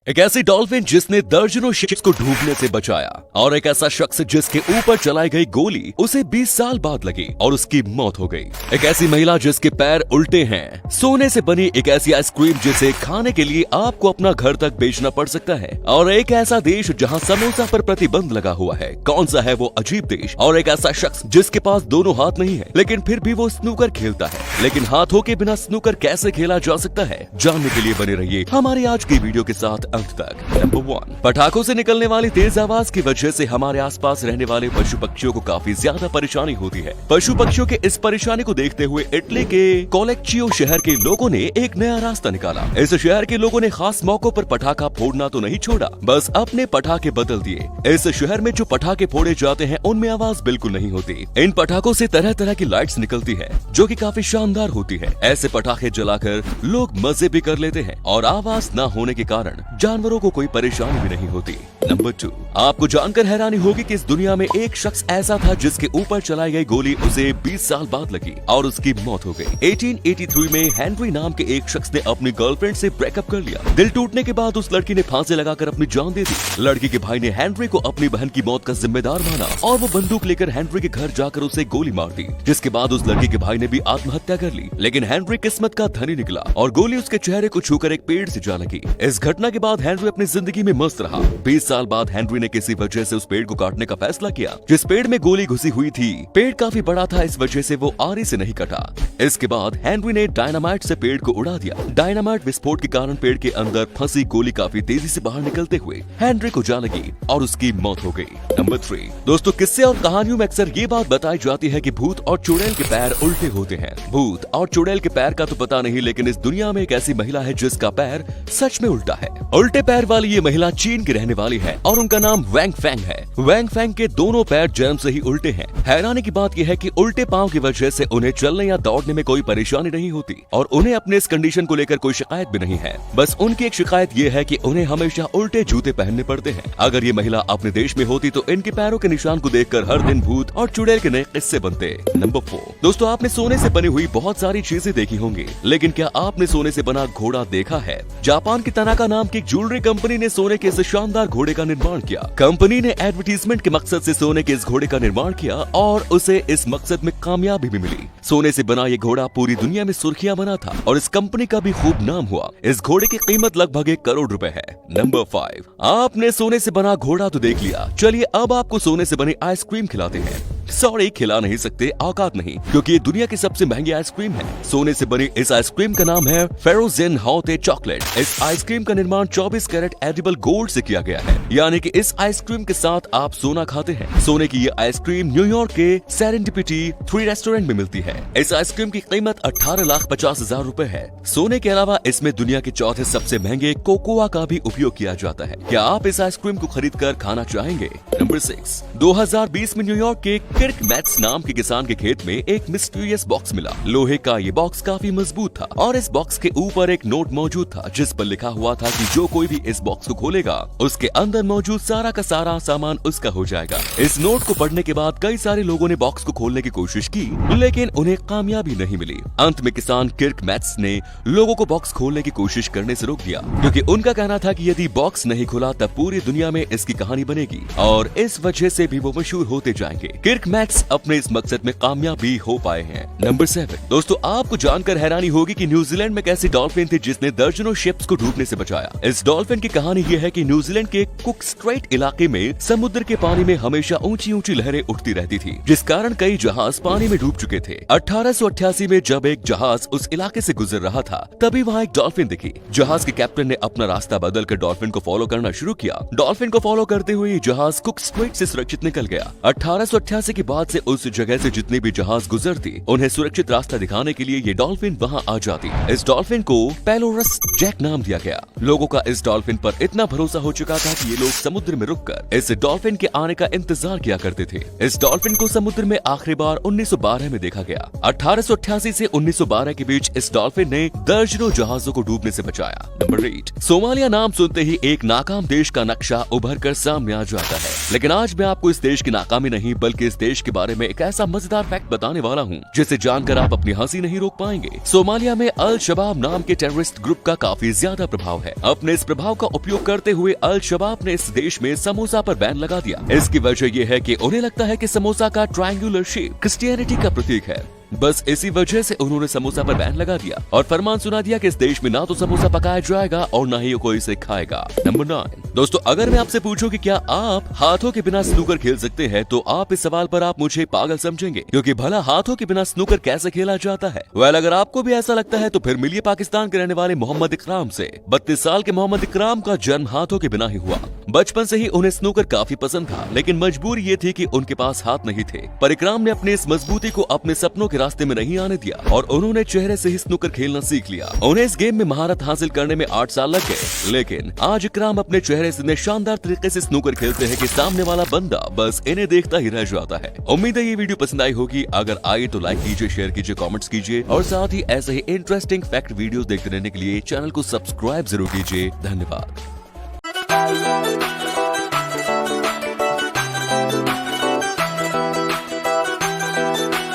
एक ऐसी डॉल्फिन जिसने दर्जनों शिप्स को डूबने से बचाया और एक ऐसा शख्स जिसके ऊपर चलाई गई गोली उसे 20 साल बाद लगी और उसकी मौत हो गई। एक ऐसी महिला जिसके पैर उल्टे हैं, सोने से बनी एक ऐसी आइसक्रीम जिसे खाने के लिए आपको अपना घर तक बेचना पड़ सकता है, और एक ऐसा देश जहां समोसा पर प्रतिबंध लगा हुआ है। कौन सा है वो अजीब देश? और एक ऐसा शख्स जिसके पास दोनों हाथ नहीं है लेकिन फिर भी वो स्नूकर खेलता है। लेकिन हाथों के बिना स्नूकर कैसे खेला जा सकता है, जानने के लिए बने रहिए हमारी आज की वीडियो के साथ अंत तक। नंबर 1, पटाखों से निकलने वाली तेज आवाज की वजह से हमारे आसपास रहने वाले पशु पक्षियों को काफी ज्यादा परेशानी होती है। पशु पक्षियों के इस परेशानी को देखते हुए इटली के कोलेक्चियो शहर के लोगों ने एक नया रास्ता निकाला। इस शहर के लोगों ने खास मौकों पर पटाखा फोड़ना तो नहीं छोड़ा, बस अपने पटाखे बदल दिए। इस शहर में जो पटाखे फोड़े जाते हैं उनमें आवाज बिल्कुल नहीं होती। इन पटाखों से तरह तरह की लाइट्स निकलती है जो कि काफी शानदार होती है। ऐसे पटाखे जलाकर लोग मजे भी कर लेते हैं और आवाज न होने के कारण जानवरों को कोई परेशानी भी नहीं होती। नंबर 2, आपको जानकर हैरानी होगी कि इस दुनिया में एक शख्स ऐसा था जिसके ऊपर चलाई गई गोली उसे 20 साल बाद लगी और उसकी मौत हो गई। 1883 में हेनरी नाम के एक शख्स ने अपनी गर्लफ्रेंड से ब्रेकअप कर लिया। दिल टूटने के बाद उस लड़की ने फांसी लगाकर अपनी जान दे दी। लड़की के भाई ने हेनरी को अपनी बहन की मौत का जिम्मेदार माना और वो बंदूक लेकर हेनरी के घर जाकर उसे गोली मार दी, जिसके बाद उस लड़की के भाई ने भी आत्महत्या कर ली। लेकिन हेनरी किस्मत का धनी निकला और गोली उसके चेहरे को छूकर एक पेड़ से जा लगी। इस घटना के बाद हेनरी अपनी जिंदगी में मस्त रहा। 20 साल बाद हेनरी ने किसी वजह से उस पेड़ को काटने का फैसला किया। जिस पेड़ में गोली घुसी हुई थी, पेड़ काफी बड़ा था, इस वजह से वो आरी से नहीं कटा। इसके बाद हेनरी ने डायनामाइट से पेड़ को उड़ा दिया। डायनामाइट विस्फोट के कारण पेड़ के अंदर फंसी गोली काफी तेजी से बाहर निकलते हुए हेनरी को जा लगी और उसकी मौत हो गई। नंबर 3, दोस्तों किस्से और कहानियों में अक्सर ये बात बताई जाती है कि भूत और चुड़ैल के पैर उल्टे होते हैं। भूत और चुड़ैल के पैर का तो पता नहीं, लेकिन इस दुनिया में एक ऐसी महिला है जिसका पैर सच में उल्टा है। उल्टे पैर वाली ये महिला चीन की रहने वाली है और उनका नाम वैंग फेंग है। वैंग फेंग के दोनों पैर जन्म से ही उल्टे हैं। हैरानी की बात यह है कि उल्टे पांव की वजह से उन्हें चलने या दौड़ने में कोई परेशानी नहीं होती और उन्हें अपने इस कंडीशन को लेकर कोई शिकायत भी नहीं है। बस उनकी एक शिकायत ये है कि उन्हें हमेशा उल्टे जूते पहनने पड़ते हैं। अगर ये महिला अपने देश में होती तो इनके पैरों के निशान को देखकर हर दिन भूत और चुड़ैल के नए किस्से बनते। नंबर 4, दोस्तों आपने सोने से बनी हुई बहुत सारी चीजें देखी होंगी, लेकिन क्या आपने सोने से बना घोड़ा देखा है? जापान की तनाका नाम की ज्वेलरी कंपनी ने सोने के इस शानदार घोड़े का निर्माण किया। कंपनी ने एडवर्टीजमेंट के मकसद से सोने के इस घोड़े का निर्माण किया और उसे इस मकसद में कामयाबी भी मिली। सोने से बना ये घोड़ा पूरी दुनिया में सुर्खियां बना था और इस कंपनी का भी खूब नाम हुआ। इस घोड़े की कीमत लगभग 1 करोड़ रुपए है। नंबर 5, आपने सोने से बना घोड़ा तो देख लिया, चलिए अब आपको सोने से बनी आइसक्रीम खिलाते हैं। सॉरी, खिला नहीं सकते, औकात नहीं, क्योंकि ये दुनिया की सबसे महंगी आइसक्रीम है। सोने से बनी इस आइसक्रीम का नाम है फेरोजेन हॉटे चॉकलेट। इस आइसक्रीम का निर्माण 24 कैरेट एडिबल गोल्ड से किया गया है, यानी कि इस आइसक्रीम के साथ आप सोना खाते हैं। सोने की ये आइसक्रीम न्यूयॉर्क के सेरेंडिपिटी 3 रेस्टोरेंट में मिलती है। इस आइसक्रीम की कीमत 18,50,000 रुपए है। सोने के अलावा इसमें दुनिया के चौथे सबसे महंगे कोकोआ का भी उपयोग किया जाता है। क्या आप इस आइसक्रीम को खरीद कर खाना चाहेंगे? नंबर 6, 2020 में न्यूयॉर्क के किर्क मैट्स नाम के किसान के खेत में एक मिस्टीरियस बॉक्स मिला। लोहे का ये बॉक्स काफी मजबूत था और इस बॉक्स के ऊपर एक नोट मौजूद था जिस पर लिखा हुआ था कि जो कोई भी इस बॉक्स को खोलेगा उसके अंदर मौजूद सारा का सारा सामान उसका हो जाएगा। इस नोट को पढ़ने के बाद कई सारे लोगों ने बॉक्स को खोलने की कोशिश की, लेकिन उन्हें कामयाबी नहीं मिली। अंत में किसान किर्क मैट्स ने लोगों को बॉक्स खोलने की कोशिश करने से रोक दिया, क्योंकि उनका कहना था कि यदि बॉक्स नहीं खुला तब पूरी दुनिया में इसकी कहानी बनेगी और इस वजह से भी वो मशहूर होते जाएंगे। किर्क मैट्स अपने इस मकसद में कामयाब भी हो पाए हैं। नंबर 7, दोस्तों आपको जानकर हैरानी होगी कि न्यूजीलैंड में एक ऐसी डॉल्फिन थी जिसने दर्जनों शिप्स को डूबने से बचाया। इस डॉल्फिन की कहानी ये है कि न्यूजीलैंड के कुक स्ट्रेट इलाके में समुद्र के पानी में हमेशा ऊंची ऊंची लहरें उठती रहती थी, जिस कारण कई जहाज पानी में डूब चुके थे। 1888 में जब एक जहाज उस इलाके से गुजर रहा था तभी वहाँ एक डॉल्फिन दिखी। जहाज के कैप्टन ने अपना रास्ता बदलकर डॉल्फिन को फॉलो करना शुरू किया। डॉल्फिन को फॉलो करते हुए जहाज कुक स्ट्रेट से सुरक्षित निकल गया। 1888 के बाद से उस जगह से जितने भी जहाज गुजरती उन्हें सुरक्षित रास्ता दिखाने के लिए ये डॉल्फिन वहां आ जाती। इस डॉल्फिन को पेलोरस जैक नाम दिया गया। लोगों का इस डॉल्फिन पर इतना भरोसा हो चुका था कि ये लोग समुद्र में रुककर इस डॉल्फिन के आने का इंतजार किया करते थे। इस डॉल्फिन को समुद्र में आखिरी बार 1912 में देखा गया। 1888 से 1912 के बीच इस डॉल्फिन ने दर्जनों जहाजों को डूबने से बचाया। नंबर 8, सोमालिया नाम सुनते ही एक नाकाम देश का नक्शा उभर कर सामने आ जाता है, लेकिन आज मैं आपको इस देश की नाकामी नहीं बल्कि इस देश के बारे में एक ऐसा मजेदार फैक्ट बताने वाला हूँ जिसे जानकर आप अपनी हंसी नहीं रोक पाएंगे। सोमालिया में अल शबाब नाम के टेररिस्ट ग्रुप का काफी ज्यादा प्रभाव है। अपने इस प्रभाव का उपयोग करते हुए अल शबाब ने इस देश में समोसा पर बैन लगा दिया। इसकी वजह यह है कि उन्हें लगता है कि समोसा का ट्रायंगुलर शेप क्रिश्चियनिटी का प्रतीक है। बस इसी वजह से उन्होंने समोसा पर बैन लगा दिया और फरमान सुना दिया कि इस देश में ना तो समोसा पकाया जाएगा और ना ही कोई इसे खाएगा। नंबर 9 दोस्तों, अगर मैं आपसे पूछूं कि क्या आप हाथों के बिना स्नूकर खेल सकते हैं तो आप इस सवाल पर आप मुझे पागल समझेंगे, क्योंकि भला हाथों के बिना स्नूकर कैसे खेला जाता है। वेल, अगर आपको भी ऐसा लगता है तो फिर मिलिए पाकिस्तान के रहने वाले मोहम्मद इकराम से। 32 साल के मोहम्मद इकराम का जन्म हाथों के बिना ही हुआ। बचपन से ही उन्हें स्नूकर काफी पसंद था, लेकिन मजबूरी ये थी कि उनके पास हाथ नहीं थे। पर इकराम ने अपनी इस मजबूती को अपने सपनों के रास्ते में नहीं आने दिया और उन्होंने चेहरे से ही स्नूकर खेलना सीख लिया। उन्हें इस गेम में महारत हासिल करने में 8 साल लग गए, लेकिन आज इकराम अपने चेहरे से शानदार तरीके से स्नूकर खेलते हैं कि सामने वाला बंदा बस इन्हें देखता ही रह जाता है। उम्मीद है ये वीडियो पसंद आई होगी। अगर आई तो लाइक कीजिए, शेयर कीजिए, कमेंट्स कीजिए और साथ ही ऐसे ही इंटरेस्टिंग फैक्ट वीडियोस देखते रहने के लिए चैनल को सब्सक्राइब जरूर कीजिए। धन्यवाद।